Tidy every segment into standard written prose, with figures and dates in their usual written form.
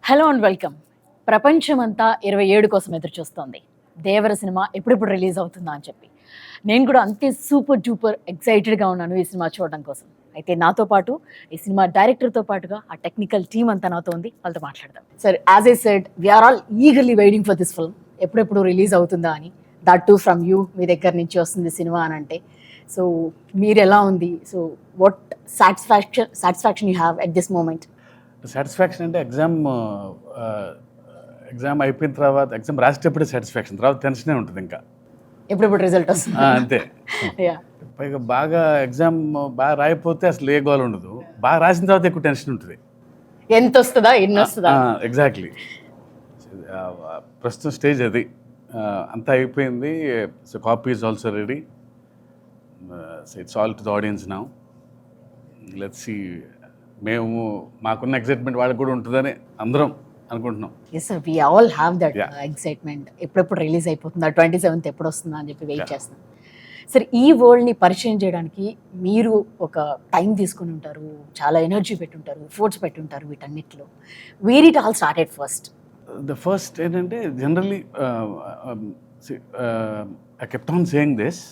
Hello and welcome. ప్రపంచమంతా 27 కోసం ఎదురు చూస్తోంది. దేవర సినిమా ఎప్పుడెప్పుడు రిలీజ్ అవుతుందా అని చెప్పి. నేను కూడా అంతే సూపర్ డూపర్ ఎక్సైటెడ్గా ఉన్నాను ఈ సినిమా చూడడం కోసం. అయితే నాతో పాటు ఈ సినిమా డైరెక్టర్తో పాటుగా ఆ టెక్నికల్ టీమ్ అంతా నాతో ఉంది. వాళ్ళతో మాట్లాడదాం. Sir, as I said, we're all eagerly waiting for this film. ఎప్పుడెప్పుడు రిలీజ్ అవుతుందా అని. దట్ టు ఫ్రమ్ యూ, మీ దగ్గర నుంచి వస్తుంది సినిమా అని అంటే. సో మీరు ఎలా ఉంది? So what satisfaction you have at this moment? Satisfaction అంటే ఎగ్జామ్ అయిపోయిన తర్వాత ఎగ్జామ్ రాసేటప్పుడే సాటిస్ఫాక్షన్, తర్వాత టెన్షనే ఉంటుంది ఇంకా ఎప్పుడెప్పుడు రిజల్ట్ వస్తుంది అంతే. పైగా బాగా ఎగ్జామ్ బాగా రాయిపోతే అసలు ఏ గోల్ ఉండదు, బాగా రాసిన తర్వాత ఎక్కువ టెన్షన్ ఉంటుంది. ఎంత వస్తుందా, ఎన్ని వస్తుందా? ఎగ్జాక్ట్లీ. ప్రస్తుతం స్టేజ్ అది. అంతా అయిపోయింది. So copy is also ready. So it's all to the audience now. Let's see. మేము మాకున్న ఎక్సైట్మెంట్ వాళ్ళకి కూడా ఉంటుందని అందరం అనుకుంటున్నాం. Yes sir, we all have that excitement. ఎప్పుడెప్పుడు రిలీజ్ అయిపోతుందా, 27th ఎప్పుడు వస్తుందా అని చెప్పి వెయిట్ చేస్తున్నాం. సార్, ఈ వరల్డ్ని పరిచయం చేయడానికి మీరు ఒక టైం తీసుకుని ఉంటారు, చాలా ఎనర్జీ పెట్టుంటారు, ఎఫోర్ట్స్ పెట్టుంటారు వీటన్నిటిలో. Where it all started first? The first ఏంటంటే generally I kept on saying this,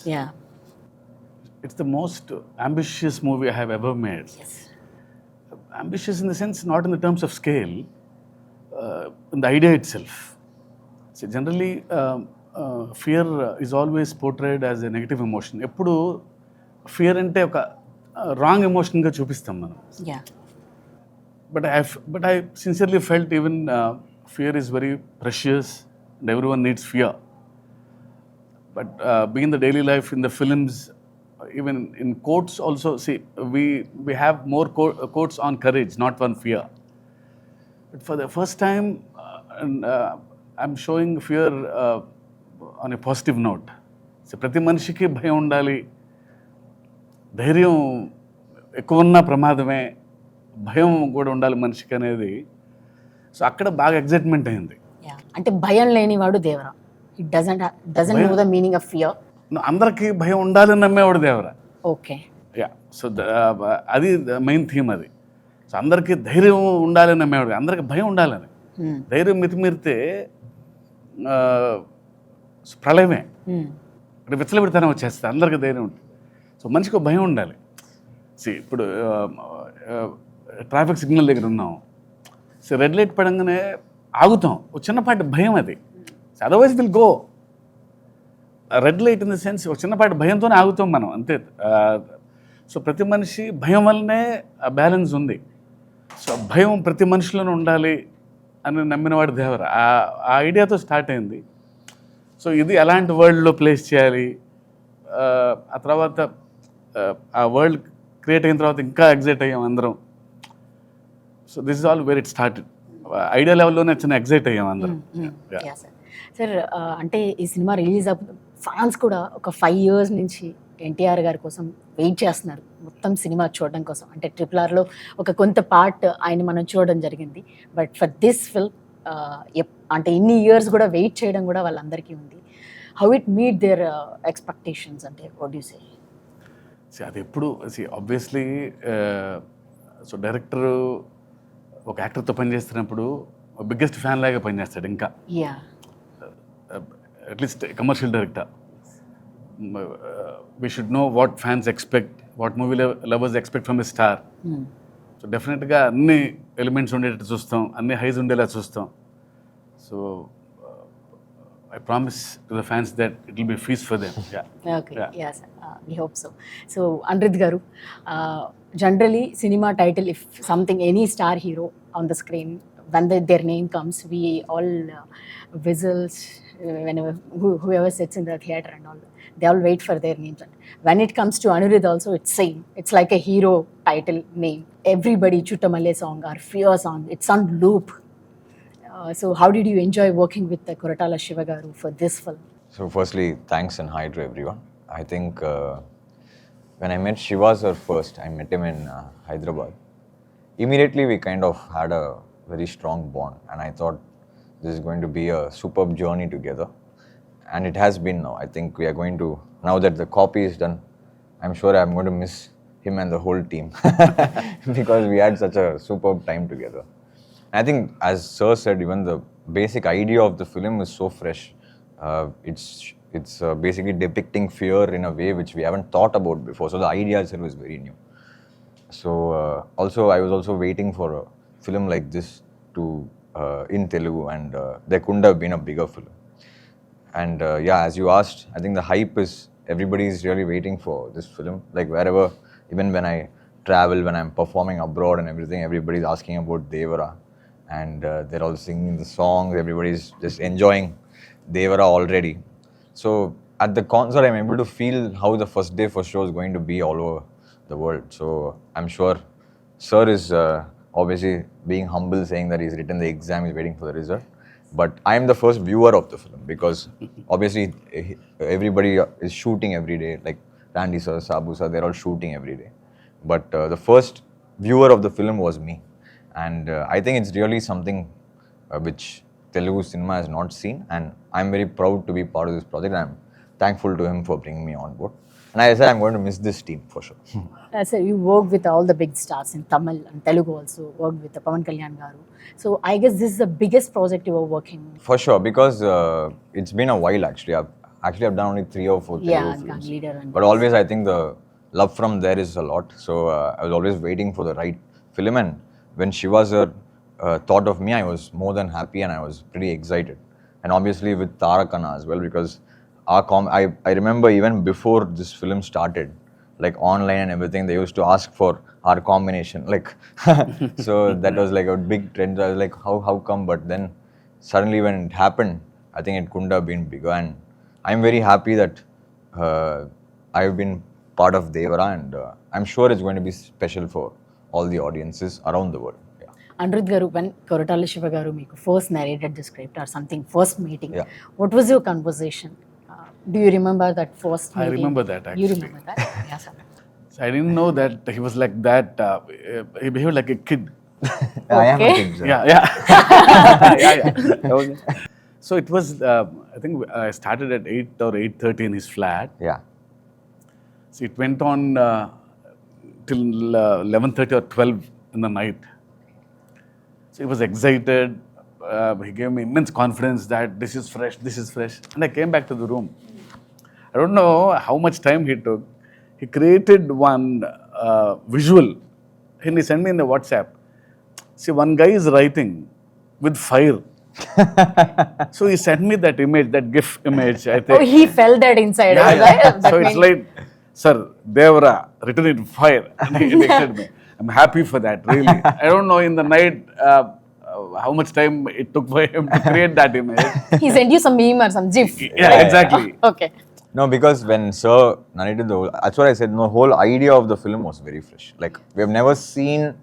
it's the most ambitious movie I have ever made. Ambitious in the sense, not in the terms of scale, in the idea itself. So generally, fear is always portrayed as a negative emotion. Eppudu fear ante oka wrong emotion ga chupistam manam. Yeah. But I sincerely felt even fear is very precious and everyone needs fear. But being in the daily life, in the films, even in quotes also, see, we have more quotes on courage, not on fear. But for the first time, I'm showing fear on a positive note. So ప్రతి మనిషికి భయం ఉండాలి, ధైర్యం ఎక్కువ ఉన్న ప్రమాదమే, భయం కూడా ఉండాలి మనిషికి అనేది. సో అక్కడ బాగా ఎగ్జైట్మెంట్ అయింది. అంటే భయం లేనివాడు Devara. It doesn't know the meaning of fear. అందరికీ భయం ఉండాలని నమ్మేవాడు దేవరా. ఓకే. సో అది మెయిన్ థీమ్ అది. సో అందరికీ ధైర్యం ఉండాలని నమ్మేవాడు, అందరికి భయం ఉండాలని. ధైర్యం మితిమీరితే ప్రళయమే, అంటే విచ్చలవిడితనం వచ్చేస్తుంది. అందరికీ ధైర్యం ఉంటుంది. సో మనిషికి భయం ఉండాలి. ఇప్పుడు ట్రాఫిక్ సిగ్నల్ దగ్గర ఉన్నాం, సో రెడ్ లైట్ పడంగానే ఆగుతాం, ఒక చిన్నపాటి భయం అది. Otherwise will go. Red light in the sense ఒక చిన్నపాటి భయంతోనే ఆగుతాం మనం, అంతే. సో ప్రతి మనిషి భయం వల్లనే బ్యాలెన్స్ ఉంది. సో భయం ప్రతి మనిషిలోనూ ఉండాలి అని నమ్మినవాడు దేవర. ఆ ఐడియాతో స్టార్ట్ అయింది. సో ఇది ఎలాంటి వరల్డ్లో ప్లేస్ చేయాలి, ఆ తర్వాత ఆ వరల్డ్ క్రియేట్ అయిన తర్వాత ఇంకా ఎగ్జైట్ అయ్యాం అందరం. So this is all where it started. Idea లెవెల్లోనే చిన్న ఎగ్జైట్ అయ్యాం అందరం. సార్, అంటే ఈ సినిమా రిలీజ్ ఫ్యాన్స్ కూడా ఒక 5 years నుంచి ఎన్టీఆర్ గారి కోసం వెయిట్ చేస్తున్నారు, మొత్తం సినిమా చూడడం కోసం. అంటే RRRలో ఒక కొంత పార్ట్ ఆయన మనం చూడడం జరిగింది. బట్ ఫర్ దిస్ ఫిల్మ్ అంటే ఇన్ని ఇయర్స్ కూడా వెయిట్ చేయడం కూడా వాళ్ళందరికీ ఉంది. How it meet there expectations? అంటే వాట్ యు సే? అది ఎప్పుడు ఆబ్వియస్లీ సో డైరెక్టర్ ఒక యాక్టర్తో పనిచేస్తున్నప్పుడు బిగ్గెస్ట్ ఫ్యాన్ లాగా పనిచేస్తాడు. ఇంకా at least commercial director, we should know what fans expect, what movie lovers expect from a star. So డెఫినెట్గా అన్ని ఎలిమెంట్స్ ఉండేటట్టు చూస్తాం, అన్ని హైస్ ఉండేలా చూస్తాం. So I promise to the fans that it will be a feast for them. Okay. Yes, we hope so. So Anirudh garu, generally cinema title, if something, any star hero on the screen, when their name comes, we all whistles whenever whoever sits in the theater and all, they all wait for their names. And when it comes to Anirudh also, it's same. It's like a hero title name. Everybody Chuttamalle song or Fear song, it's on loop. So how did you enjoy working with the Koratala Siva garu for this film? So firstly, thanks and hi to everyone. I think when I met Shiva sir first, I met him in Hyderabad. Immediately we kind of had a very strong bond, and I thought this is going to be a superb journey together, and it has been now. I think we are going to, now that the copy is done, I'm sure I'm going to miss him and the whole team because we had such a superb time together. I think, as Sir said, even the basic idea of the film is so fresh. It's basically depicting fear in a way which we haven't thought about before. So the idea itself is very new. So also, I was also waiting for a film like this to in Telugu, and there couldn't have been a bigger film. And yeah, as you asked, I think the hype is, everybody is really waiting for this film. Like wherever, even when I travel, when I'm performing abroad and everything, everybody's asking about Devara, and they're all singing the songs. Everybody's just enjoying Devara already. So at the concert, I'm able to feel how the first day for show is going to be all over the world. So I'm sure Sir is obviously being humble, saying that he's written the exam, he's waiting for the result. But I'm the first viewer of the film, because obviously everybody is shooting every day. Like Randy sir, Sabu sir, they're all shooting every day. But the first viewer of the film was me. And I think it's really something which Telugu cinema has not seen. And I'm very proud to be part of this project. I'm thankful to him for bringing me on board. And I said I'm going to miss this team for sure. So you worked with all the big stars in Tamil and Telugu also, worked with Pavan Kalyan garu. So I guess this is the biggest project you were working. For sure, because it's been a while actually. I've done only 3 or 4 Yeah, Telugu Gang films. Leader and But always I think the love from there is a lot. So I was always waiting for the right film. And when Shiva sir thought of me, I was more than happy, and I was pretty excited. And obviously with Tarakana as well, because I remember even before this film started, like online and everything, they used to ask for our combination. Like, so that was like a big trend. I was like, how come? But then suddenly when it happened, I think it couldn't have been bigger. And I'm very happy that I've been part of Devara, and I'm sure it's going to be special for all the audiences around the world. Yeah. Anirudh garu, when Koratala Siva garu meeku first narrated the script or something, first meeting, Yeah. what was your conversation? Do you remember that first meeting? I remember that, You actually. remember that? Yes, sir. So I didn't know that he was like that. He behaved like a kid. I am a Okay. kid, sir. Yeah. So it was, I think I started at 8 or 8:30 in his flat. Yeah. So it went on till 11:30 or 12 in the night. So he was excited. He gave me immense confidence that this is fresh. And I came back to the room. I don't know how much time he took. He created one visual, and he sent me in the WhatsApp. See, one guy is writing with fire. So he sent me that image, that GIF image, I think. Oh, he felt that inside. Yeah, right? yeah. That So it's means- like, sir, Devara, written in fire. And he texted me. I'm happy for that, really. I don't know in the night how much time it took for him to create that image. he sent you some meme or some GIF. Yeah, exactly. Okay. No, because when Sir narrated the whole, that's what I said, the whole idea of the film was very fresh. Like, we have never seen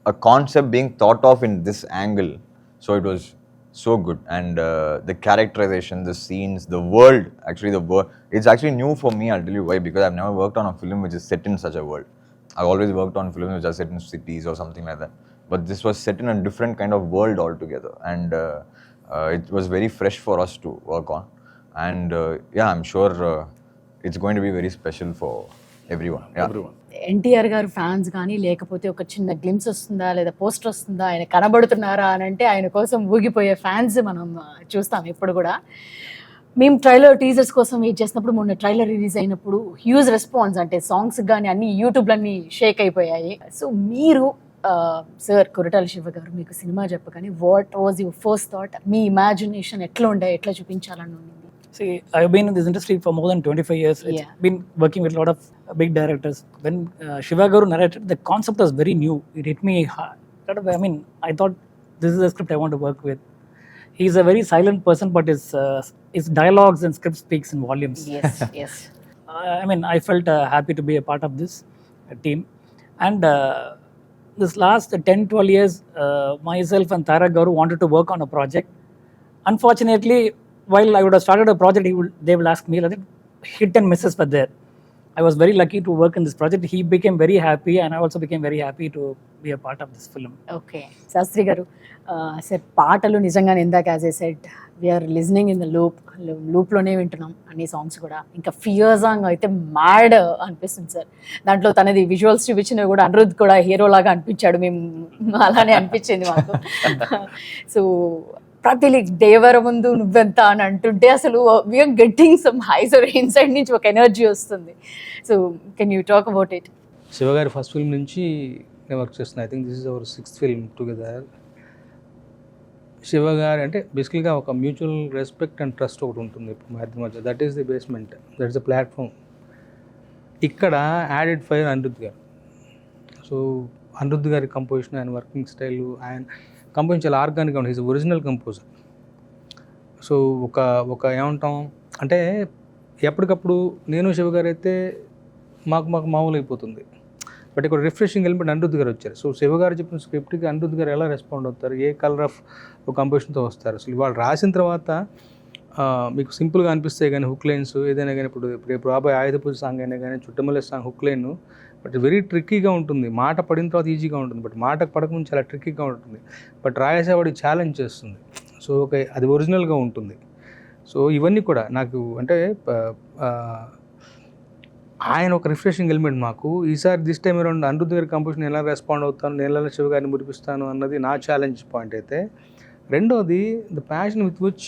a concept being thought of in this angle. So it was so good. And the characterization, the scenes, the world, it's actually new for me, I'll tell you why, because I've never worked on a film which is set in such a world. I've always worked on films which are set in cities or something like that. But this was set in a different kind of world altogether. And it was very fresh for us to work on. And yeah, I'm sure it's going to be very special for everyone. Yeah. Everyone. NTR గారు fans కానీ లేకపోతే ఒక చిన్న glimpse వస్తుందా లేదా poster వస్తుందా, ఆయన కనబడుతున్నారా అని అంటే ఆయన కోసం ఊగిపోయే ఫ్యాన్స్ మనం చూస్తాం ఇప్పుడు కూడా. మేము ట్రైలర్ టీజర్స్ కోసం వెయిట్ చేసినప్పుడు, మొన్న ట్రైలర్ రిలీజ్ అయినప్పుడు హ్యూజ్ రెస్పాన్స్, అంటే సాంగ్స్ కానీ అన్ని యూట్యూబ్లన్నీ షేక్ అయిపోయాయి. సో మీరు సార్ కొరటాల శివ గారు మీకు సినిమా చెప్పగానే what was your first thought? Me imagination ఎట్లా ఉండే, ఎట్లా చూపించాలని ఉంది? See, I've been in this industry for more than 25 years. It's Yeah. been working with a lot of big directors. When Shiva Garu narrated, the concept was very new. It hit me hard. I mean, I thought this is a script I want to work with. He's a very silent person, but his dialogues and script speaks in volumes. Yes, yes. I mean, I felt happy to be a part of this team. And this last 10-12 years, myself and Tarak Garu wanted to work on a project. Unfortunately, while I would have started a project, they will ask me, like, hit and misses were there. I was very lucky to work in this project. He became very happy, and I also became very happy to be a part of this film. Okay Shastri గారు sir పాటలు నిజంగానే ఇందాక as a set we're listening in the లూప్లోనే వింటున్నాం అన్ని songs కూడా. ఇంకా fear song అయితే మ్యాడ్ అనిపిస్తుంది సార్. దాంట్లో తనది విజువల్స్ చూపించినవి కూడా అనిరుద్ధ్ కూడా హీరో లాగా అనిపించాడు, మేము అలానే అనిపించింది మాకు. సో ప్రతి దేవర ముందు నువ్వెంత అని అంటుంటే అసలు we're getting some highs inside నుంచి ఒక ఎనర్జీ వస్తుంది. So can you talk about it? Shiva గారి ఫస్ట్ ఫిల్మ్ నుంచి నేను వర్క్ చేస్తున్నాను. I think this is our 6th film together. Shiva గారు అంటే బేసికల్గా ఒక మ్యూచువల్ రెస్పెక్ట్ అండ్ ట్రస్ట్ ఒకటి ఉంటుంది ఇప్పుడు మా ఇద్దరి మధ్య. That is the basement, that is the platform. ఇక్కడ యాడెడ్ ఫైర్ అనిరుద్ధ్ గారు. సో అనిరుద్ధ్ గారి కంపోజిషన్, ఆయన వర్కింగ్ స్టైల్, ఆయన కంపోజిషన్ చాలా ఆర్గానిక్గా ఉంటుంది. Is original composer. సో ఒక ఏమంటాం అంటే ఎప్పటికప్పుడు నేను శివ గారు అయితే మాకు మామూలు అయిపోతుంది. బట్ ఇక్కడ రిఫ్రెషింగ్ ఎలిమెంట్ అనిరుద్ధ్ గారు వచ్చారు. సో శివ గారు చెప్పిన స్క్రిప్ట్కి అనిరుద్ధ్ గారు ఎలా రెస్పాండ్ అవుతారు, ఏ కలర్ ఆఫ్ కంపోజిషన్తో వస్తారు. అసలు వాళ్ళు రాసిన తర్వాత మీకు సింపుల్గా అనిపిస్తాయి కానీ హుక్ లైన్స్ ఏదైనా కానీ, ఇప్పుడు రాబోయే ఆయుధ పూజ సాంగ్ అయినా కానీ, Chuttamalle song hook line but very ట్రిక్కీగా ఉంటుంది. మాట పడిన తర్వాత ఈజీగా ఉంటుంది, బట్ మాట పడకముందు చాలా ట్రిక్కీగా ఉంటుంది. బట్ రాయేసేవాడికి ఛాలెంజ్ చేస్తుంది. సో అది ఒరిజినల్గా ఉంటుంది. సో ఇవన్నీ కూడా నాకు అంటే ఆయన ఒక రిఫ్రెషింగ్ ఎలిమెంట్ మాకు. ఈసారి దిస్ టైం అరౌండ్ అనిరుద్ధ్ గారి కంపోజిషన్ ఎలా రెస్పాండ్ అవుతాను, నేను ఎలా శివ గారిని మురిపిస్తాను అన్నది నా ఛాలెంజ్ పాయింట్ అయితే. రెండోది ద ప్యాషన్ విత్ విచ్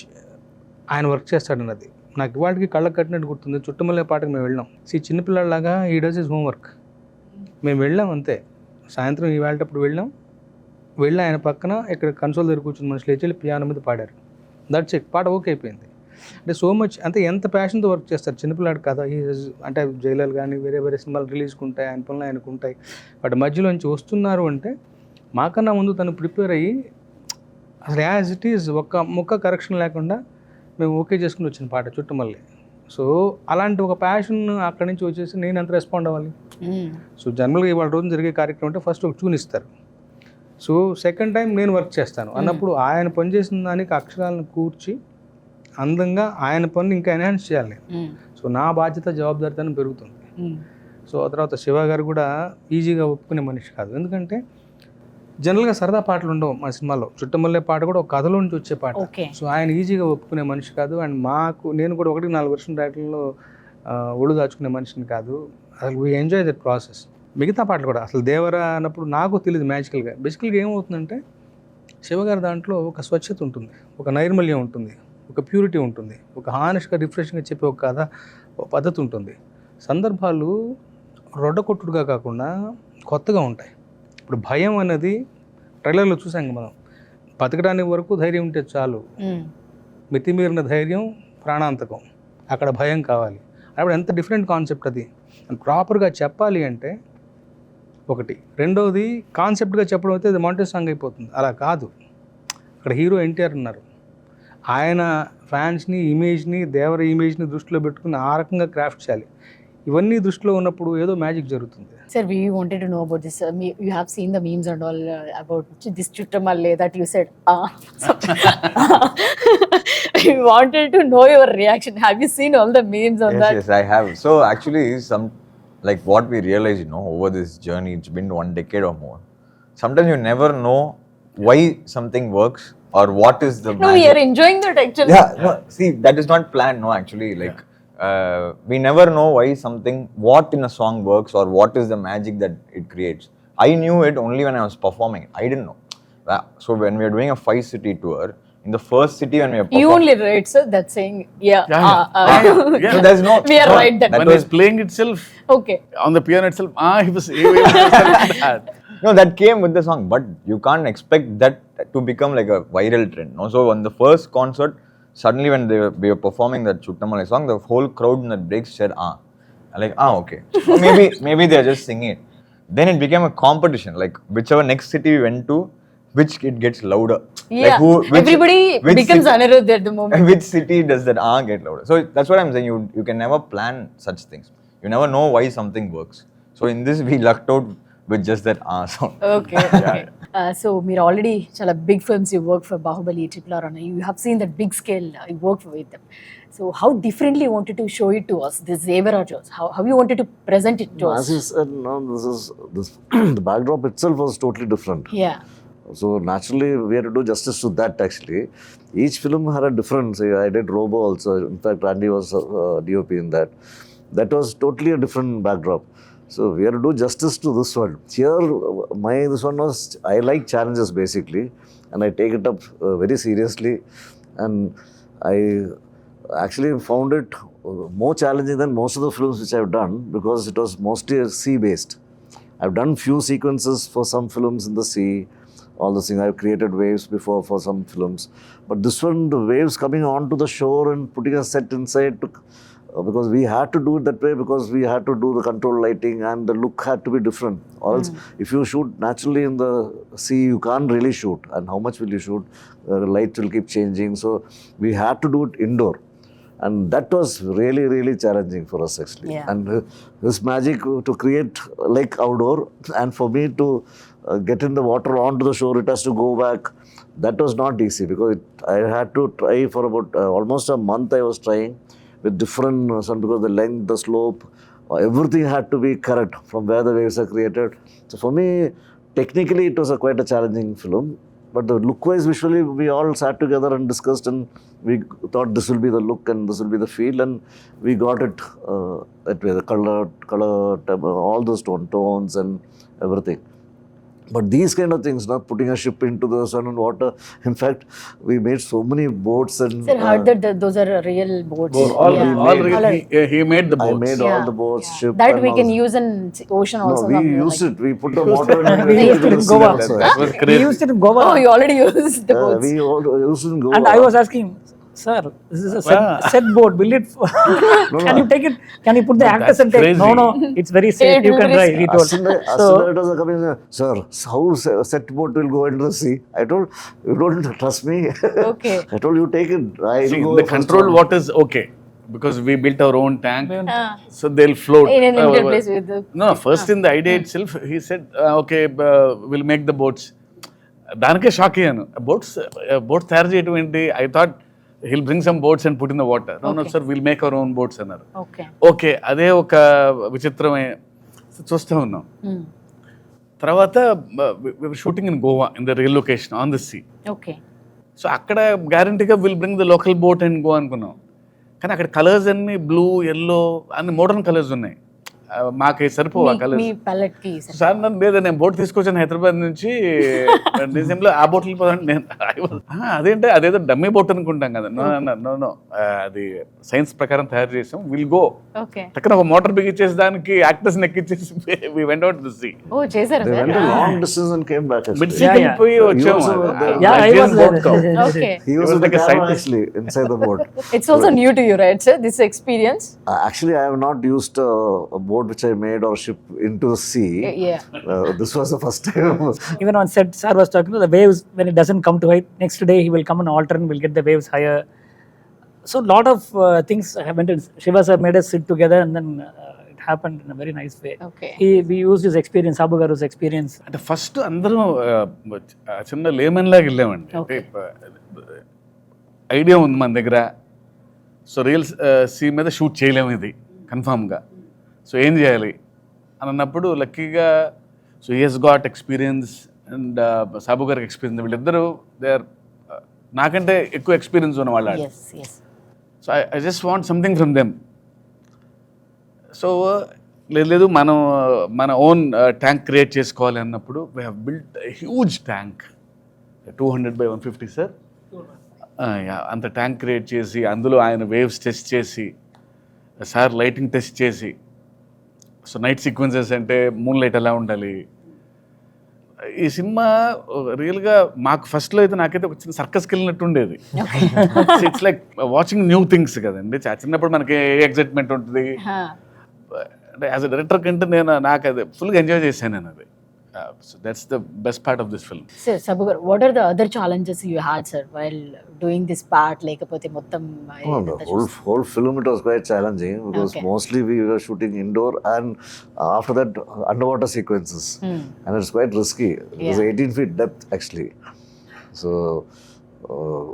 ఆయన వర్క్ చేస్తాడన్నది నాకు ఇవాటికి కళ్ళకు కట్టినట్టు గుర్తుంది. చుట్టమల్లే పాటకు మేము వెళ్ళాం. చిన్నపిల్లలాగా ఈ డస్ హిస్ హోంవర్క్. మేము వెళ్ళాం అంతే. సాయంత్రం ఈ వెళ్ళేటప్పుడు వెళ్ళి ఆయన పక్కన ఇక్కడ కన్సోల్ దగ్గర కూర్చుని మనుషులు లేచి పియానో మీద పాడారు. That's it. పాట ఓకే అయిపోయింది. అంటే సో మచ్ అంటే ఎంత ప్యాషన్తో వర్క్ చేస్తారు. చిన్నపిల్లాడు కదా, అంటే జైలర్ కానీ వేరే సినిమాలు రిలీజ్కి ఉంటాయి, ఆయన పనులు ఆయనకు ఉంటాయి. బట్ మధ్యలోంచి వస్తున్నారు అంటే మాకన్నా ముందు తను ప్రిపేర్ అయ్యి అసలు యాజ్ ఇట్ ఈజ్ ఒక్క ముక్క కరెక్షన్ లేకుండా మేము ఓకే చేసుకుని వచ్చిన పాట చుట్టమల్లి. సో అలాంటి ఒక ప్యాషన్ అక్కడి నుంచి వచ్చేసి నేను ఎంత రెస్పాండ్ అవ్వాలి. సో జనరల్గా ఇవాళ రోజు జరిగే కార్యక్రమం అంటే ఫస్ట్ ఒక ట్యూన్ ఇస్తారు. సో సెకండ్ టైం నేను వర్క్ చేస్తాను అన్నప్పుడు ఆయన పనిచేసిన దానికి అక్షరాలను కూర్చి అందంగా ఆయన పని ఇంకా ఎన్హాన్స్ చేయాలి. సో నా బాధ్యత జవాబుదారితనం పెరుగుతుంది. సో ఆ తర్వాత శివ గారు కూడా ఈజీగా ఒప్పుకునే మనిషి కాదు. ఎందుకంటే జనరల్గా సరదా పాటలు ఉండవు మా సినిమాలో. చుట్టమల్లే పాట కూడా ఒక కథలో నుంచి వచ్చే పాట. సో ఆయన ఈజీగా ఒప్పుకునే మనిషి కాదు. అండ్ నేను కూడా 1-4 వర్షం టైటిల్లో ఒళ్ళు దాచుకునే మనిషిని కాదు. అసలు వీ ఎంజాయ్ దట్ ప్రాసెస్. మిగతా పాటలు కూడా అసలు దేవరా అన్నప్పుడు నాకు తెలియదు మ్యాజికల్గా. బేసికల్గా ఏమవుతుందంటే శివగారి దాంట్లో ఒక స్వచ్ఛత ఉంటుంది, ఒక నైర్మల్యం ఉంటుంది, ఒక ప్యూరిటీ ఉంటుంది, ఒక హానెస్ట్గా రిఫ్రెషింగ్గా చెప్పే ఒక కథ, ఒక పద్ధతి ఉంటుంది. సందర్భాలు రొడ్డకొట్టుడుగా కాకుండా కొత్తగా ఉంటాయి. ఇప్పుడు భయం అనేది ట్రైలర్లో చూసాం మనం. బతకడానికి వరకు ధైర్యం ఉంటే చాలు, మితిమీరిన ధైర్యం ప్రాణాంతకం, అక్కడ భయం కావాలి. అప్పుడు ఎంత డిఫరెంట్ కాన్సెప్ట్ అది. ప్రాపర్గా చెప్పాలి అంటే ఒకటి. రెండోది కాన్సెప్ట్గా చెప్పడం అయితే అది మాంటేజ్ సాంగ్ అయిపోతుంది. అలా కాదు. అక్కడ హీరో NTR ఉన్నారు. ఆయన ఫ్యాన్స్ని, ఇమేజ్ని, దేవర ఇమేజ్ని దృష్టిలో పెట్టుకుని ఆ రకంగా క్రాఫ్ట్ చేయాలి. ఇవన్నీ దృష్టిలో ఉన్నప్పుడు ఏదో మ్యాజిక్ జరుగుతుంది. Sir, we wanted to know about this. You have seen the memes and all about this chuttamalle that you said. We wanted to know your reaction. Have you seen all the memes on that? Yes, I have. So actually, like what we realize, over this journey, it's been 1 decade or more. Sometimes you never know why something works or what is the magic. No, we are enjoying that actually. Yeah, no, see, that is not planned, no, actually. Like, we never know why what in a song works or what is the magic that it creates. I knew it only when I was performing. I didn't know. So when we are doing a 5-city tour, in the first city when we are performing... You only right, sir, that's saying, yeah. So there's no... We are right then. When he's playing itself, Okay. on the piano itself, he was like that. No, that came with the song, but you can't expect that to become like a viral trend. No? So on the first concert, suddenly when we were performing that Chuttamalai song, the whole crowd in that break said, like, okay. So maybe they're just singing it. Then it became a competition, like whichever next city we went to, which it gets louder. Yeah, like everybody becomes Anirudh at the moment. Which city does that get louder? So that's what I'm saying, you can never plan such things. You never know why something works. So in this we lucked out with just that sound. Okay okay so మీరు already చాలా big films you work for Baahubali RRR and you have seen that big scale you work with them. So how differently you wanted to show it to us, this Devara shows? How you wanted to present it to As us? you said, no, this the backdrop itself was totally different. Yeah. So naturally, we had to do justice to that actually. Each film had a difference. I did Robo also. In fact, Andy was DOP in that. That was totally a different backdrop. So we had to do justice to this one. Here, this one was, I like challenges basically, and I take it up very seriously. And I actually found it more challenging than most of the films which I've done because it was mostly sea-based. I've done few sequences for some films in the sea, all this thing. I've created waves before for some films. But this one, the waves coming onto the shore and putting a set inside, because we had to do it that way because we had to do the control lighting and the look had to be different. Or else, if you shoot naturally in the sea, you can't really shoot. And how much will you shoot? The light will keep changing. So we had to do it indoor. And that was really, really challenging for us actually. Yeah. And this magic to create like outdoor, and for me to get in the water onto the shore, it has to go back. That was not easy because I had to try for about almost a month. I was trying with different sun because the length, the slope, everything had to be correct from where the waves are created. So for me, technically, it was quite a challenging film. But the look-wise, visually, we all sat together and discussed, and we thought this will be the look and this will be the feel, and we got it that way. The color, all those tones and everything. But these kind of things, not putting a ship into the sun and water. In fact, we made so many boats and. Sir, heard that those are real boats. All Yeah. he made the I boats. made all the boats, ship. That and we all can this. use in ocean also. No, we somewhere, used like- it. We put the motor and We used it in Goa. That was We crazy. used it in Goa. Oh, you already used the boats. We all used it in Goa. And I was asking, sir, this is a set boat. Will it? Can you take it? Can you put the actors that's and take? crazy. No, it's very safe. It You will can be drive. He told. As soon as it was coming, sir, how set boat will go into the sea? I told, you don't trust me. Okay. I told you take it. I See, go the first controlled one. water is okay because we built our own tank, Ah. so they'll float. In an Indian place with the. No, first in the idea itself, he said, okay, we'll make the boats. దానికే shock అయ్యాను boats తయారు చేయడం ఏంటి I thought we'll bring some boats and put in the water no sir will make our own boats అన్నారు Okay. Okay అదే ఒక విచిత్రమైన చూస్తూ ఉన్నాం తర్వాత shooting in Goa in the real location on the sea Okay. So అక్కడ గ్యారంటీగా will bring the local boat and go అనుకున్నాం కానీ అక్కడ కలర్స్ అన్ని బ్లూ ఎల్లో అన్ని మోడర్న్ కలర్స్ ఉన్నాయి మాకు సరిపోవు ఆ మీ కలర్స్ palette కి sir. సార్ నన్ను లేదా నేను బోట్ తీసుకొచ్చాను హైదరాబాద్ నుంచి డిసెంబర్లో ఆ బోట్లు పోదండి నేను అదేంటే అదేదో డమ్మీ బోట్ అనుకుంటాం కదా నో అది సైన్స్ ప్రకారం తయారు చేసాం విల్ గో Okay. టక్కన ఒక మోటార్ బిగించేసి దానికి యాక్టర్స్ ఎక్కించేసి we went out the sea Oh, చేశారా They sir? went a long distance and came back. Mid Actually. Sea Yeah, వెళ్ళిపోయి He వచ్చాము also was there. Yeah, I was boat cow. Okay. He was was in the like a camera scientist. actually inside the boat. It's also new to you, right, sir? This experience. Actually, I have not used a boat which I made or ship into the sea. Yeah. This was the first time. Even on set, sir was talking to the waves when it doesn't come to height. Next day, he will come and alter and we'll get the waves higher. So, lot of things happened. Shiva sir made us sit together, and then it happened in a very nice way. Okay. We used his experience, Abu Garu's experience. అంటే first అందరం చిన్న lemon లాగా వెళ్ళామండి అంటే idea ఉంది మన దగ్గర so real sea మీద షూట్ చేయలేము ఇది కన్ఫామ్గా సో ఏం చేయాలి అని అన్నప్పుడు లక్కీగా so he's got experience and Sabu గారికి ఎక్స్పీరియన్స్ వీళ్ళిద్దరూ దే ఆర్ నాకంటే ఎక్కువ ఎక్స్పీరియన్స్ ఉన్న వాళ్ళు Yes, yes. So I just want something from them so లేదు మన ఓన్ ట్యాంక్ క్రియేట్ చేసుకోవాలి అన్నప్పుడు we have built huge tank 200x150 sir అంత ట్యాంక్ క్రియేట్ చేసి అందులో ఆయన వేవ్స్ టెస్ట్ చేసి సార్ లైటింగ్ టెస్ట్ చేసి సో నైట్ సీక్వెన్సెస్ అంటే మూన్ లైట్ ఎలా ఉండాలి ఈ సినిమా రియల్గా మాకు ఫస్ట్లో అయితే నాకైతే ఒక చిన్న సర్కస్కి వెళ్ళినట్టు ఉండేది it's like watching new things కదండి చిన్నప్పుడు మనకి ఏ ఎగ్జైట్మెంట్ ఉంటుంది Huh. అంటే యాజ్ అ డైరెక్టర్ కంటే నాకు అది ఫుల్గా ఎంజాయ్ చేశాను నేను అది So that's the best part of this film. Sir, Sabu garu, what are the other challenges you had, sir, while doing this part? లేకపోతే మొత్తం Oh, the whole film it was quite challenging because Okay. mostly we were shooting indoor and after that underwater sequences, and it's quite risky. It was Yeah. 18 feet depth actually, so uh,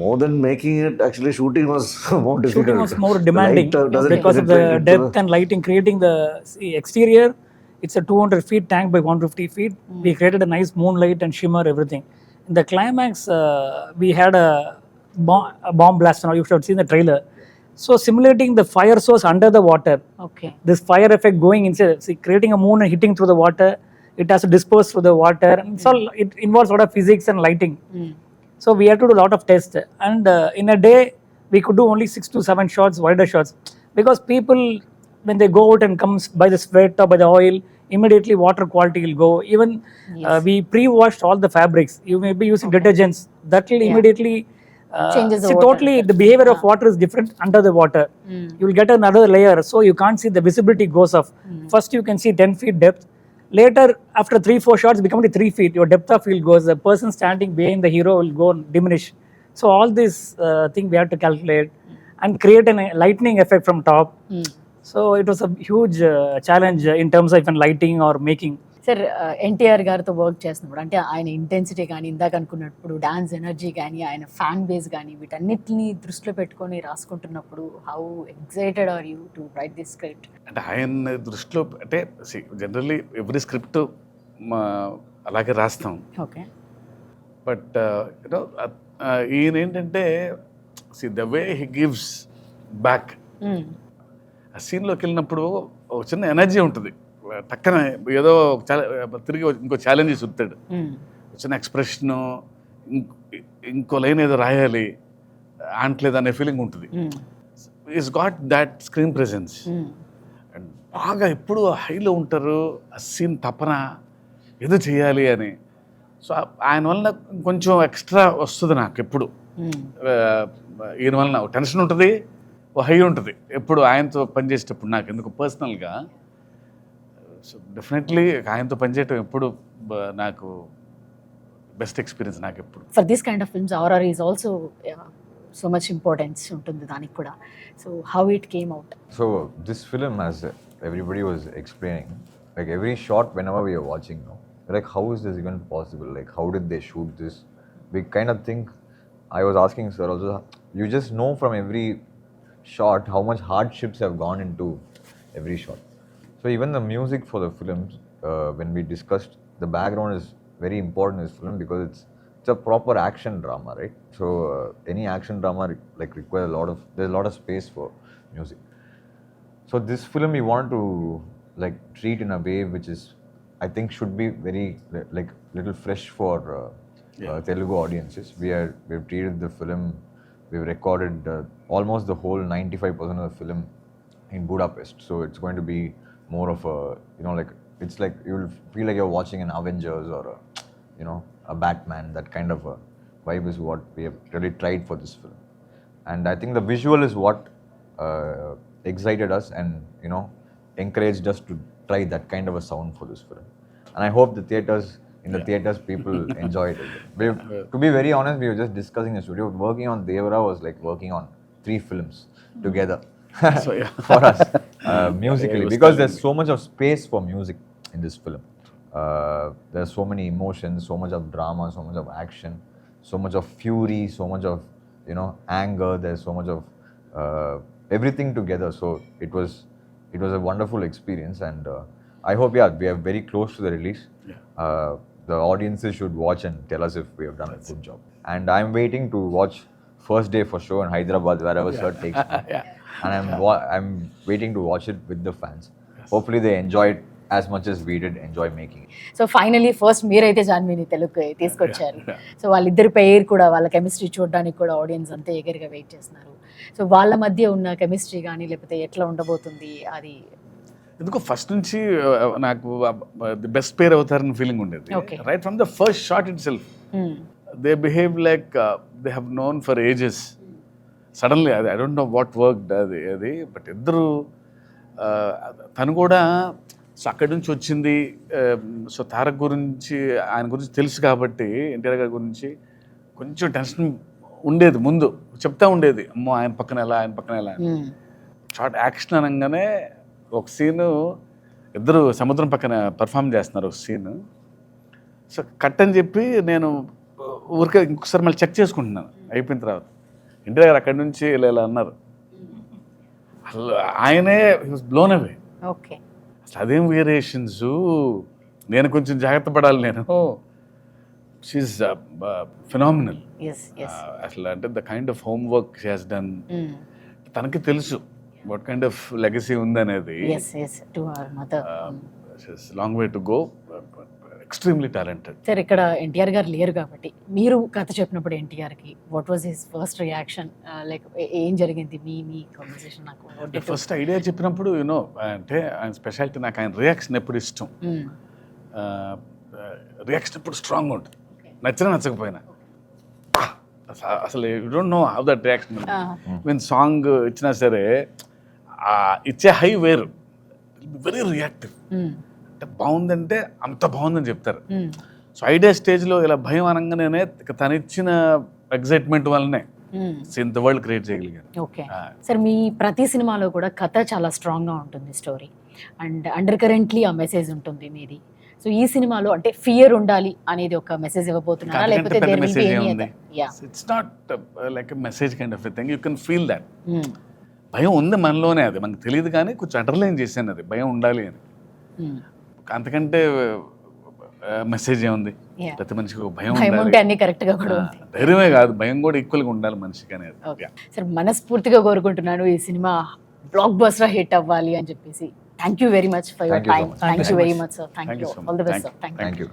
more than making it, actually shooting was more difficult. Shooting was more demanding The light, doesn't because of the penetrate into depth and lighting, creating the exterior. It's a 200 feet tank by 150 feet. We created a nice moonlight and shimmer, everything. In the climax, we had a bomb blast. Now you should have seen the trailer. So simulating the fire source under the water, Okay. this fire effect going inside, see, creating a moon and hitting through the water, it has to disperse through the water. And so it involves a lot of physics and lighting. So we had to do a lot of tests, and in a day we could do only 6 to 7 shots, wider shots, because people, when they go out and comes by the sweat or by the oil, immediately water quality will go. Even we pre-washed all the fabrics. You may be using detergents that will immediately Changes the see, water totally effect. the behavior of water is different under the water. You will get another layer, so you can't see, the visibility goes off. First you can see 10 feet depth. Later, after 3-4 shots, become only 3 feet. Your depth of field goes. The person standing behind the hero will go and diminish. So all this thing we had to calculate and create a lightning effect from top. So it was a huge challenge in terms of even lighting or making. Sir NTR గారితో work చేస్తున్నప్పుడు అంటే ఆయన intensity కానీ ఇందాక అనుకున్నప్పుడు dance energy కానీ ఆయన fan base కానీ వీటన్నిటిని దృష్టిలో పెట్టుకొని రాసుకుంటున్నప్పుడు how excited are you to write this script? అంటే ఆయన దృష్టిలో అంటే జనరల్లీ ఎవ్రీ స్క్రిప్ట్ అలాగే రాస్తాం, ఓకే. బట్ యూనో ఈయన ఏంటంటే the way he gives back. ఆ సీన్లోకి వెళ్ళినప్పుడు ఒక చిన్న ఎనర్జీ ఉంటుంది, టక్కన ఏదో తిరిగి ఇంకో ఛాలెంజ్ చూస్తాడు, చిన్న ఎక్స్ప్రెషను, ఇంకో లైన్ ఏదో రాయాలి అంటలేదు అనే ఫీలింగ్ ఉంటుంది. Is got that screen presence and బాగా ఎప్పుడు హైలో ఉంటారు, ఆ సీన్ తపన ఏదో చేయాలి అని. సో ఆయన వలన కొంచెం ఎక్స్ట్రా వస్తుంది నాకు ఎప్పుడు. ఈయన వలన టెన్షన్ ఉంటుంది, ఓ హై ఉంటుంది ఎప్పుడు ఆయనతో పనిచేసేటప్పుడు నాకు ఎందుకు పర్సనల్గా. సో డెఫినెట్లీ ఆయనతో పనిచేయటం ఎప్పుడు నాకు బెస్ట్ ఎక్స్పీరియన్స్ నాకు ఎప్పుడు. For this kind of films RR is also so much importance ఉంటుంది దానికి కూడా. So how it came out? So this film, as everybody was explaining, like every shot whenever we are watching now, like how is this even possible? Like how did they shoot this? We kind of think, I was asking sir also, you just know from every shot how much hardships have gone into every shot. So even the music for the films, when we discussed, the background is very important in this film because it's a proper action drama, right? So any action drama like requires there's a lot of space for music. So this film we want to like treat in a way which is, I think, should be very like little fresh for Telugu audiences. We've treated the film, we've recorded almost the whole 95% of the film in Budapest. So it's going to be more of a, like it's like you'll feel like you're watching an Avengers or a Batman. That kind of a vibe is what we have really tried for this film. And I think the visual is what excited us and encouraged us to try that kind of a sound for this film. And I hope the theaters people enjoyed it. To be very honest, we were just discussing the studio. Working on Devara was like working on 3 films together. So, yeah. For us musically, because there's so much of space for music in this film. There's so many emotions, so much of drama, so much of action, so much of fury, so much of anger. There's so much of everything together. So it was a wonderful experience, and I hope we are very close to the release. The audiences should watch and tell us if we have done a good job. And I'm waiting to watch first day for show in Hyderabad, wherever sir takes me. And I'm waiting to watch it with the fans. Hopefully they enjoy it as much as we did enjoy making it. So finally first మీరైతే జాన్వీని తెలుగుకి తీసుకొచ్చారు. So వాళ్ళిద్దరి పేరు కూడా, వాళ్ళ chemistry చూడడానికి కూడా audience అంతా ఎగర్గా వెయిట్ చేస్తున్నారు. సో వాళ్ళ మధ్య ఉన్న కెమిస్ట్రీ కానీ లేకపోతే ఎట్లా ఉండబోతుంది అది ఎందుకో ఫస్ట్ నుంచి నాకు ది బెస్ట్ పేర్ అవుతారని ఫీలింగ్ ఉండేది. Right from the first shot itself they behave like they have known for ages. Suddenly అది I don't know what work అది బట్ ఇద్దరు తను కూడా సో అక్కడి నుంచి వచ్చింది. సో తారక్ గురించి, ఆయన గురించి తెలుసు కాబట్టి, ఎన్టీఆర్ గారి గురించి కొంచెం టెన్షన్ ఉండేది. ముందు చెప్తా ఉండేది, అమ్మో ఆయన పక్కన ఎలా, ఆయన పక్కన ఎలా. షార్ట్ యాక్షన్ అనగానే ఒక సీను ఇద్దరు సముద్రం పక్కన పర్ఫామ్ చేస్తున్నారు ఒక సీన్. సో కట్ అని చెప్పి నేను ఊరికే ఇంకొకసారి మళ్ళీ చెక్ చేసుకుంటున్నాను అయిపోయిన తర్వాత. ఎన్టీఆర్ గారు అక్కడి నుంచి ఇలా ఇలా అన్నారు. అసలు ఆయనే వాజ్ బ్లోన్ అవే. ఓకే. అసలు అదేం వేరియేషన్స్, నేను కొంచెం జాగ్రత్త పడాలి. నేను షీఈస్ ఫినామినల్. అసలు అంటే the kind of home work she has done. తనకి తెలుసు వాట్ కైండ్ ఆఫ్ లెగసీ ఉందనేది. Long way to go. Extremely talented. Sir ఇక్కడ ఎన్టీఆర్ గారు లేరు కాబట్టి మీరు కథ చెప్పినప్పుడు ఎన్టీఆర్కి what was his first reaction, like ఏం జరిగింది మీ కాన్వర్సేషన్? నాకు ఫస్ట్ ఐడియా చెప్పినప్పుడు యూనో అంటే ఆయన స్పెషాలిటీ, నాకు ఆయన రియాక్షన్ ఎప్పుడు ఇష్టం. రియాక్షన్ ఎప్పుడు స్ట్రాంగ్ ఉంటుంది, నచ్చినా నచ్చకపోయినా. అసలు you don't know how that reaction. Mean song ఇచ్చినా సరే ఇచ్చే హై వేరు, వెరీ రియాక్టివ్. అంటే బాగుందంటే అంత బాగుందని చెప్తారు. సో ఐడియా స్టేజ్లో ఇలా భయం అనగానే తను ఇచ్చిన ఎగ్జైట్మెంట్ వల్లనే ఇంత వరల్డ్ క్రియేట్ చేయగలిగాను. ఓకే సార్, మీ ప్రతి సినిమాలో కూడా కథ చాలా స్ట్రాంగ్గా ఉంటుంది, స్టోరీ అండ్ అండర్ కరెంట్లీ ఆ మెసేజ్ ఉంటుంది మీది. సో ఈ సినిమాలో అంటే ఫియర్ ఉండాలి అనేది ఒక మెసేజ్ ఇవ్వబోతున్నారా, లేకపోతే it's not like message kind of thing, you can feel that. భయం ఉంది మనలోనే, అది మనకు తెలియదు కానీ కొంచెం అండర్లైన్ చేశాను అది భయం ఉండాలి అని. అంతకంటే మెసేజ్ ఏముంది? ప్రతి మనిషికి భయం ఉంటే అన్ని కరెక్ట్ గా కూడా ఉంది. ధైర్యమే కాదు, భయం కూడా ఈక్వల్ గా ఉండాలి మనిషికి అనేది. సార్ మనస్ఫూర్తిగా కోరుకుంటున్నాను ఈ సినిమా బ్లాక్ బస్టర్ హిట్ అవ్వాలి అని చెప్పేసి. Thank you very much for your time. Thank you very much sir. Thank you. All the best sir. Thank you.